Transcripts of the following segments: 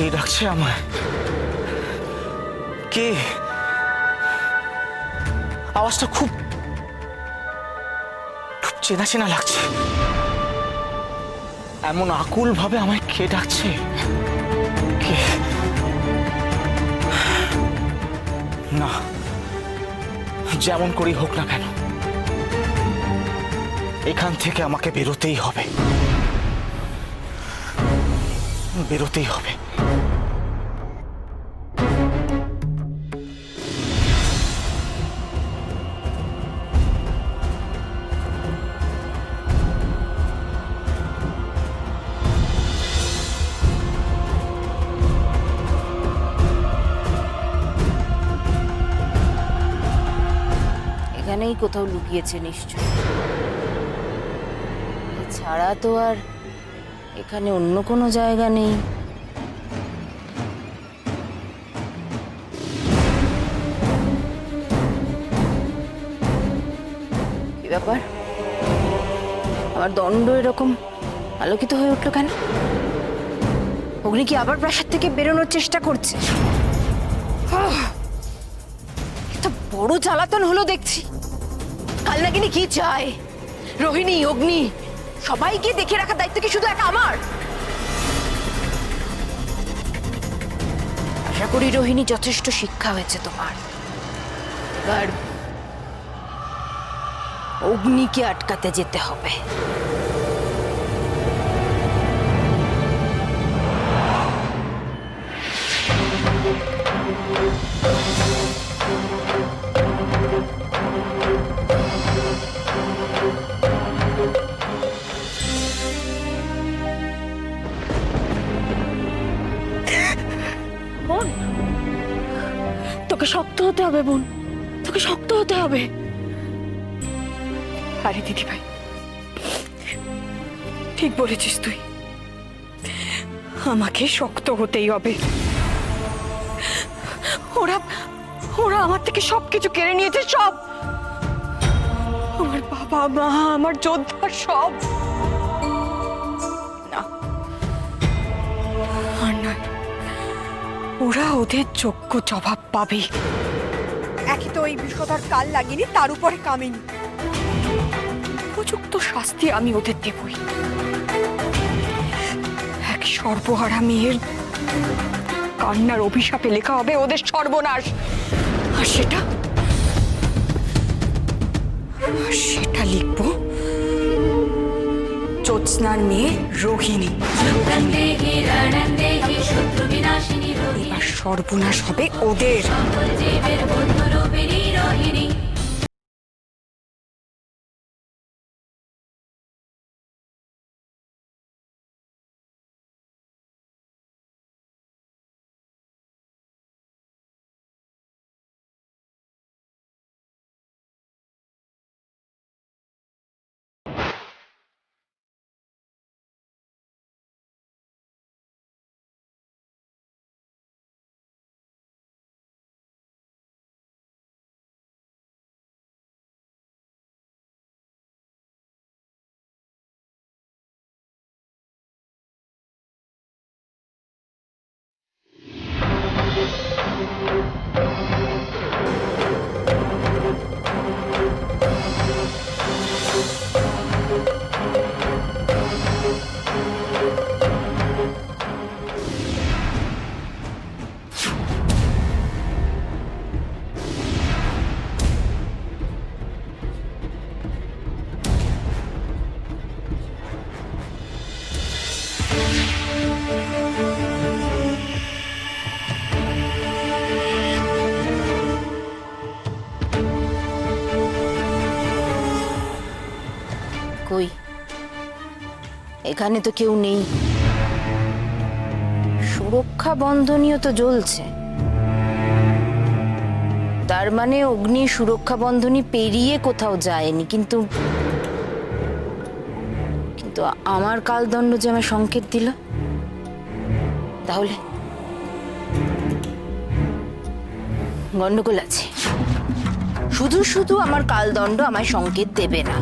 কে ডাকছে আমায়? কে? আওয়াজটা খুব খুব চেনা চেনা লাগছে। এমন আকুল ভাবে আমায় কে ডাকছে? কে? না, যেমন করেই হোক না কেন, এখান থেকে আমাকে বেরোতেই হবে, বেরোতেই হবে। এখানেই কোথাও লুকিয়েছে নিশ্চয়। এছাড়া তো আর এখানে অন্য কোনো জায়গা নেই। কি ব্যাপার, আমার দণ্ড এরকম আলোকিত হয়ে উঠলো কেন? অগ্নি কি আবার প্রাসাদ থেকে বেরোনোর চেষ্টা করছে? একটা বড় জ্বালাতন হলো দেখছি। কাল নাগিনী কি চায়? রোহিণী, অগ্নি সবাইকে দেখে রাখার দায়িত্ব কি শুধু একা আমার? আশা করি রোহিণী যথেষ্ট শিক্ষা হয়েছে তোমার। এবার অগ্নিকে আটকাতে যেতে হবে। বোন, তোকে শক্ত হতে হবে বোন, তোকে শক্ত হতে হবে। আরে দিদি ভাই, ঠিক বলেছিস তুই, আমাকে শক্ত হতেই হবে। ওরা ওরা আমার থেকে সবকিছু কেড়ে নিয়েছে, সব। আমার বাবা মা, আমার যোদ্ধা, সব। না, আর নয়, ওরা ওদের যোগ্য জবাব পাবে। একই তো এই বিষয়টার কাল লাগেনি, তার উপরে কামিনী। উপযুক্ত শাস্তি আমি ওদের দেবই। এক সর্বহারা মেয়ের কান্নার অভিশাপে লেখা হবে ওদের সর্বনাশ। আর সেটা লিখবো জ্যোৎস্নার মেয়ে রোহিণী। এবার সর্বনাশ হবে ওদের। কই, এখানে তো কেউ নেই। সুরক্ষা বন্ধনীও তো জ্বলছে, তার মানে অগ্নি সুরক্ষা বন্ধনী পেরিয়ে কোথাও যায়নি। কিন্তু কিন্তু আমার কালদণ্ড যে আমার সংকেত দিল, তাহলে গন্ডগোল আছে। শুধু শুধু আমার কালদণ্ড আমায় সংকেত দেবে না,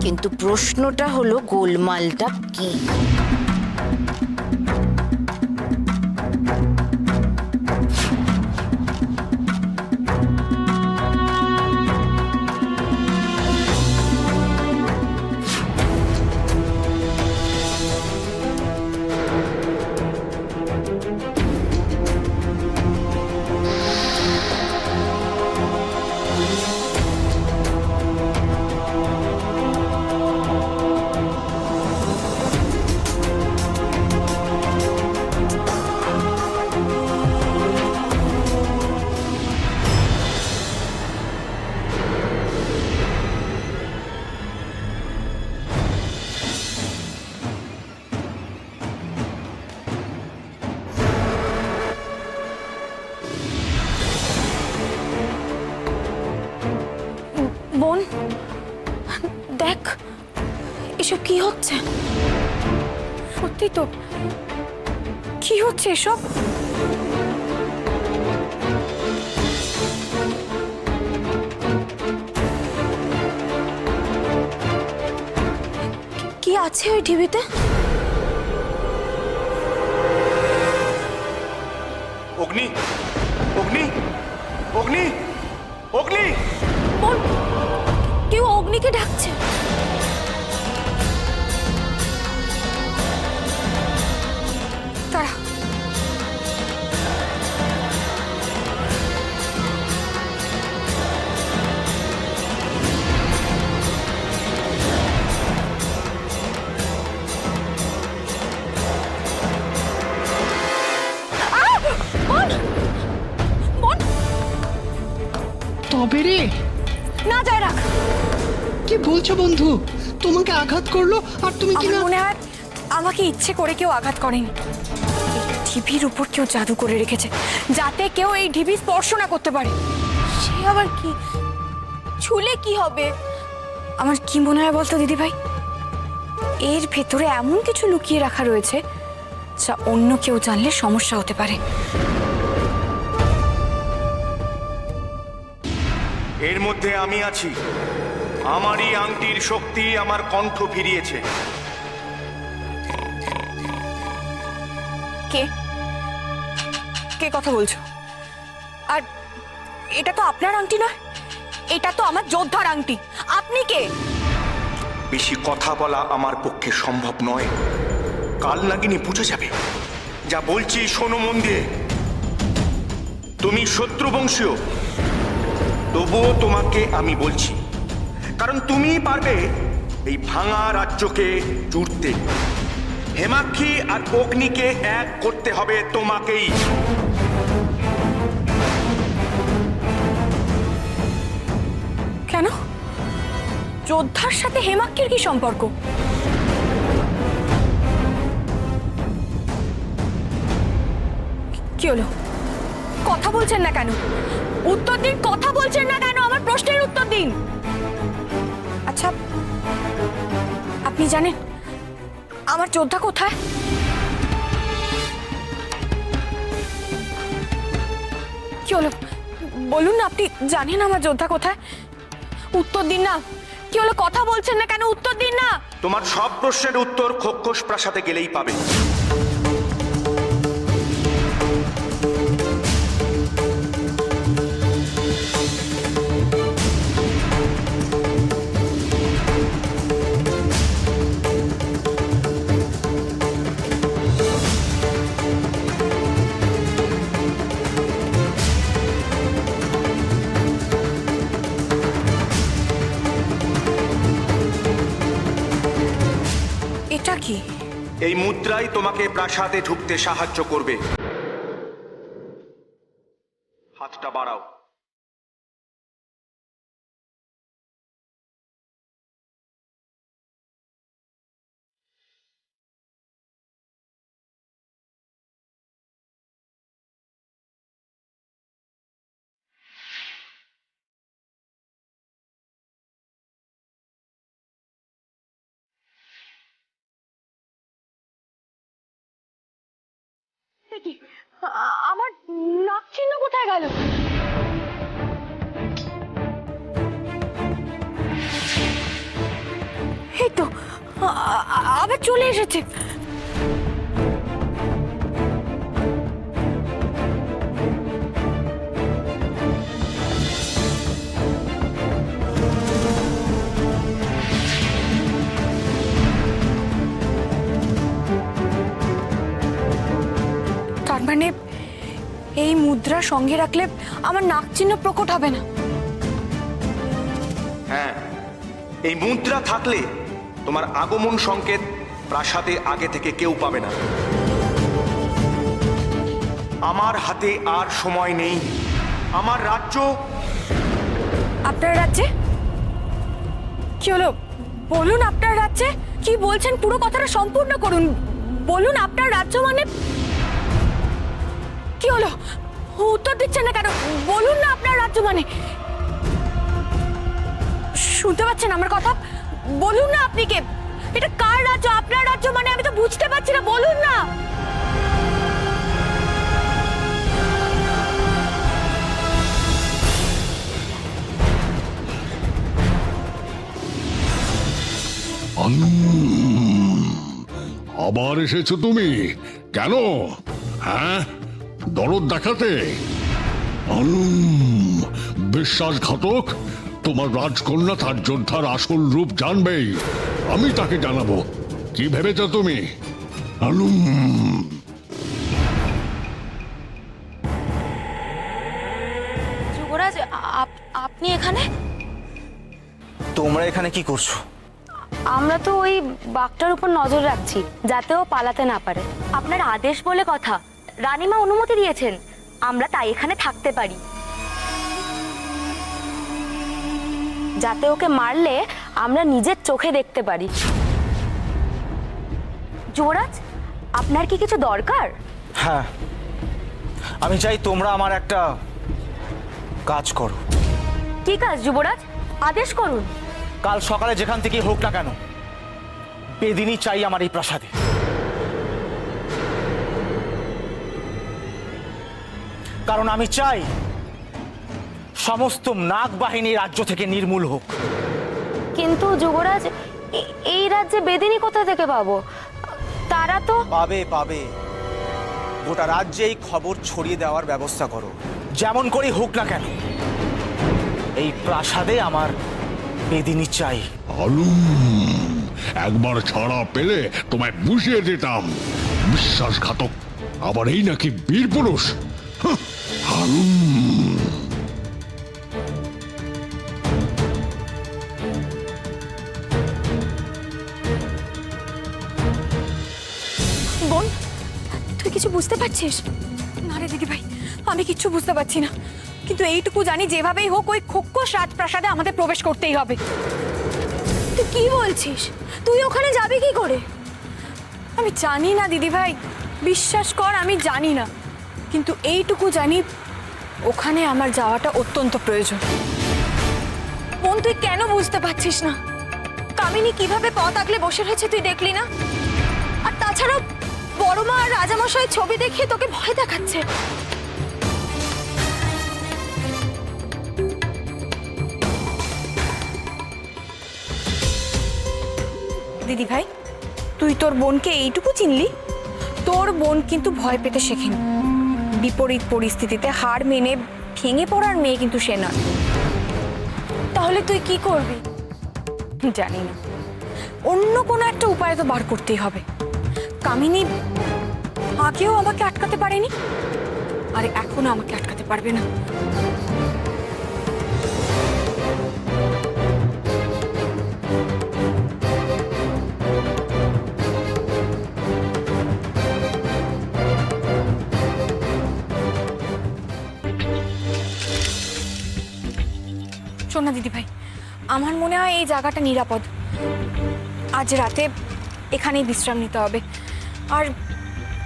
কিন্তু প্রশ্নটা হলো গোলমালটা কি? বোন, দেখ এসব কি হচ্ছে। সত্যি তো, কি হচ্ছে এসব? কি আছে ওই টিভিতে? অগ্নি, অগ্নি, অগ্নি, অগ্নি! বোন, কেউ অগ্নিকে ডাকছে। তারা তবে রে, না যায় রাখ। কি বলছো বন্ধু? তোমাকে আঘাত করলো আর তুমি কি আমার না? মনে হয় আমাকে ইচ্ছে করে কেউ আঘাত করেনি। এই ঢিবির উপর কেউ জাদু করে রেখেছে, যাতে কেউ এই ঢিবি স্পর্শ না করতে পারে। সে আবার কি? ছুলে কি হবে? আমার কি মনে হয় বলতো দিদি ভাই, এর ভেতরে এমন কিছু লুকিয়ে রাখা রয়েছে যা অন্য কেউ জানলে সমস্যা হতে পারে। এর মধ্যে আমি আছি। আমারই আংটির শক্তি আমার কণ্ঠ ফিরিয়েছে। কে কে কথা বলছো? আর এটা তো আপনার আংটি নয়, এটা তো আমার যোদ্ধার আংটি। আপনি কে? বেশি কথা বলা আমার পক্ষে সম্ভব নয়। কাল নাগিনী বুঝে যাবে। যা বলছি শোনো মন দিয়ে। তুমি শত্রুবংশীয়, তবুও তোমাকে আমি বলছি, কারণ তুমিই পারবে এই ভাঙা রাজ্যকে জুড়তে। হেমাক্ষী আর অগ্নিকে এক করতে হবে তোমাকেই। কেন? যোদ্ধার সাথে হেমাক্ষীর কি সম্পর্ক? কি হলো? কথা বলছেন না কেন? উত্তর দিন। কথা বলছেন না কেন? আমার প্রশ্নের উত্তর দিন। আচ্ছা, আপনি জানেন আমার যোদ্ধা কোথায়? কি হলো? বলুন না, আপনি জানেন আমার যোদ্ধা কোথায়? উত্তর দিন না। কি হলো? কথা বলছেন না কেন? উত্তর দিন না। তোমার সব প্রশ্নের উত্তর খোকস প্রাসাদে গেলেই পাবে। এটা কি? এই মুদ্রাই তোমাকে প্রাসাদে ঢুকতে সাহায্য করবে। হাতটা বাড়াও। আমার নাক চিহ্ন কোথায় গেল? এই তো আবার চলে এসেছে। তার মানে এই মুদ্রা সঙ্গে রাখলে আমার নাক চিহ্ন প্রকট হবে না? হ্যাঁ, এই মুদ্রা থাকলে তোমার আগমন সংকেত প্রাসাদে আগে থেকে কেউ পাবে না। আমার হাতে আর সময় নেই। আমার রাজ্য। আপনার রাজ্যে? কি হলো? বলুন, আপনার রাজ্যে কি বলছেন? পুরো কথাটা সম্পূর্ণ করুন। বলুন, আপনার রাজ্য মানে কি হলো? উত্তর দিচ্ছেন না কেন? বলুন না, আপনার রাজ্য মানে। শুনতে পাচ্ছেন আমার কথা? বলুন না আপনি কে? এটা কার রাজ্য? আপনার রাজ্য মানে? আমি তো বুঝতে পারছি না, বলুন না। আবার এসেছো তুমি? কেন? হ্যাঁ, দরদ দেখাতে? বিশ্বাসঘাতক! তোমার রাজকন্যা তার যোদ্ধার আসল রূপ জানবেই। আমি তাকে জানাবো। কি ভেবেছ তুমি? যুবরাজ, আপনি এখানে? তোমরা এখানে কি করছো? আমরা তো ওই বাঘটার উপর নজর রাখছি যাতে ও পালাতে না পারে। আপনার আদেশ বলে কথা, রানীমা অনুমতি দিয়েছেন, আমরা তাই এখানে থাকতে পারি, যাতে ওকে মারলে আমরা নিজের চোখে দেখতে পারি। যুবরাজ, আপনার কি কিছু দরকার? হ্যাঁ, আমি চাই তোমরা আমার একটা কাজ করো। কি কাজ যুবরাজ? আদেশ করুন। কাল সকালে যেখান থেকেই হোক না কেন, বেদিনী চাই আমার এই প্রাসাদে। কারণ আমি চাই সমস্ত নাগ বাহিনী রাজ্য থেকে নির্মূল হোক। কিন্তু যুবরাজ, এই রাজ্যে বেদিনী কোথা থেকে পাবো? তারা তো পাবে পাবে, গোটা রাজ্যে এই খবর ছড়িয়ে দেওয়ার ব্যবস্থা করো। যেমন করেই হোক না কেন, এই প্রাসাদে আমার বেদিনী চাই। একবার ছাড়া পেলে তোমায় বুঝিয়ে দিতাম। বিশ্বাসঘাতক! আবার এই নাকি বীর পুরুষ? বোন, তুই কিছু বুঝতে পারছিস? না রে দিদি ভাই, আমি কিচ্ছু বুঝতে পারছি না। কিন্তু এইটুকু জানি, যেভাবেই হোক ওই খোকস রাজপ্রাসাদে আমাদের প্রবেশ করতেই হবে। তুই কি বলছিস? তুই ওখানে যাবি কি করে? আমি জানি না দিদি ভাই, বিশ্বাস কর আমি জানি না, কিন্তু এইটুকু জানি ওখানে আমার যাওয়াটা অত্যন্ত প্রয়োজন। বোন, তুই কেন বুঝতে পারছিস না? কামিনী কিভাবে পথ আগলে বসে রয়েছে তুই দেখলি না? আর তাছাড়া বড় মা আর রাজামশাই ছবি দেখিয়ে তোকে ভয় দেখাচ্ছে। দিদি ভাই, তুই তোর বোনকে এইটুকু চিনলি? তোর বোন কিন্তু ভয় পেতে শেখেনি। বিপরীত পরিস্থিতিতে হার মেনে ভেঙে পড়ার মেয়ে কিন্তু সে নয়। তাহলে তুই কি করবি? জানি না, অন্য কোনো একটা উপায় তো বার করতেই হবে। কামিনী আগেও আমাকে আটকাতে পারেনি, আর এখনো আমাকে আটকাতে পারবে না। শোন না দিদি ভাই, আমার মনে হয় এই জায়গাটা নিরাপদ। আজ রাতে এখানেই বিশ্রাম নিতে হবে, আর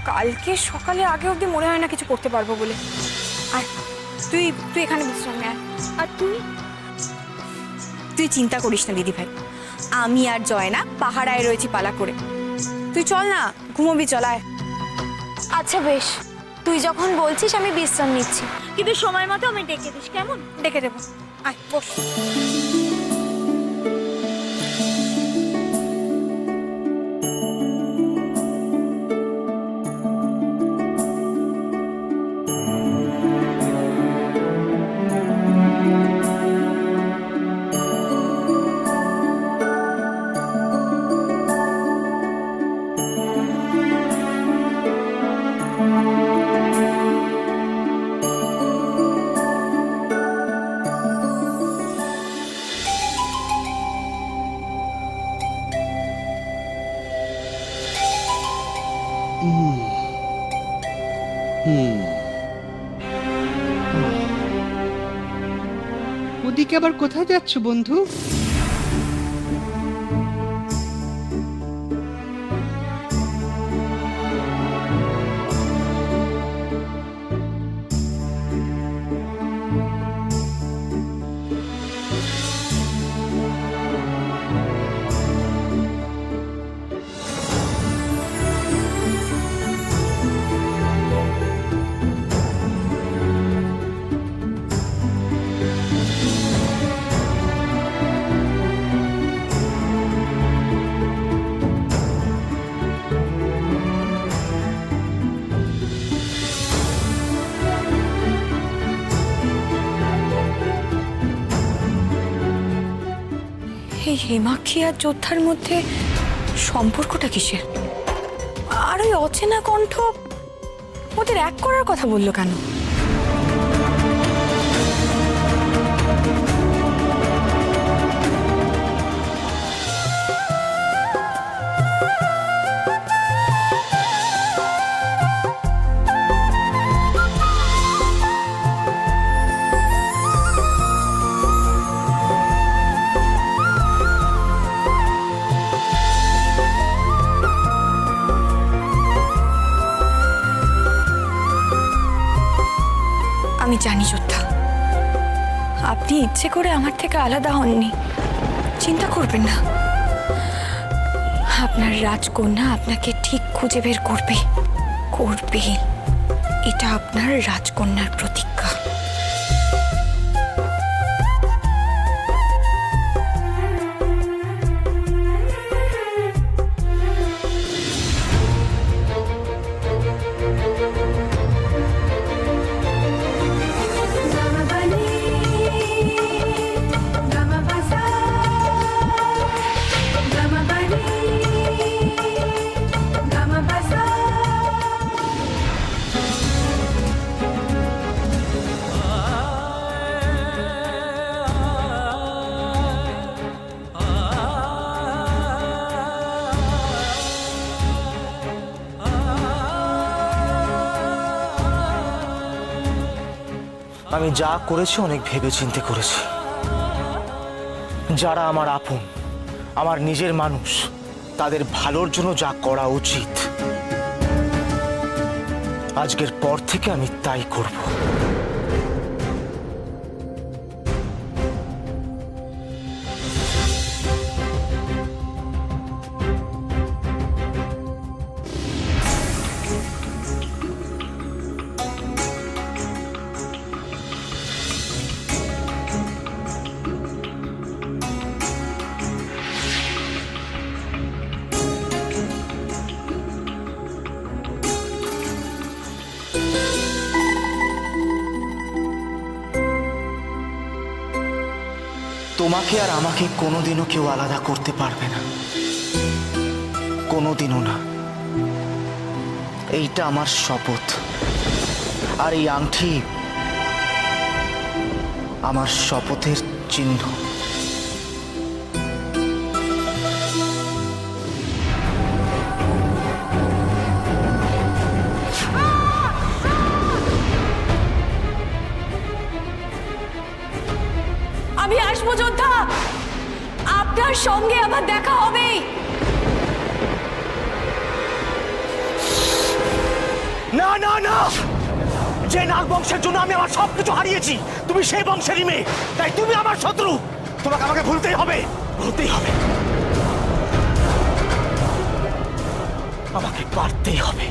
কালকে সকালে আগে অবধি মনে হয় না কিছু করতে পারবো বলে। আর তুই তুই এখানে বিশ্রাম নে। আর তুই চিন্তা করিস না দিদি ভাই, আমি আর জয়না পাহারায় রয়েছি পালা করে। তুই চল না, ঘুমোবি, চলায়। আচ্ছা বেশ, তুই যখন বলছিস আমি বিশ্রাম নিচ্ছি, কিন্তু সময় মতো আমি ডেকে দিস, কেমন? ডেকে দেবো। আয় বস। ওদিকে আবার কোথায় যাচ্ছ বন্ধু? এই হেমাক্ষী আর যোদ্ধার মধ্যে সম্পর্কটা কিসের? আর ওই অচেনা কণ্ঠ ওদের এক করার কথা বললো কেন? আমি জানি যোদ্ধা, আপনি ইচ্ছে করে আমার থেকে আলাদা হননি, চিন্তা করবেন না। আপনার রাজকন্যা আপনাকে ঠিক খুঁজে বের করবে, এটা আপনার রাজকন্যার প্রতিজ্ঞা। আমি যা করেছি অনেক ভেবেচিন্তে করেছি। যারা আমার আপন, আমার নিজের মানুষ, তাদের ভালোর জন্য যা করা উচিত আজকের পর থেকে আমি তাই করব। তোমাকে আর আমাকে কোনোদিনও কেউ আলাদা করতে পারবে না, কোনোদিনও না। এইটা আমার শপথ, আর এই আংটি আমার শপথের চিহ্ন। আমি আসবো যোদ্ধা, আপনার সঙ্গে আমার দেখা হবেই। না না না, যে নাগ বংশের জন্য আমি আমার সবকিছু হারিয়েছি, তুমি সেই বংশেরই মেয়ে, তাই তুমি আমার শত্রু। তোমাকে আমাকে ভুলতেই হবে, ভুলতেই হবে, আমাকে পারতেই হবে।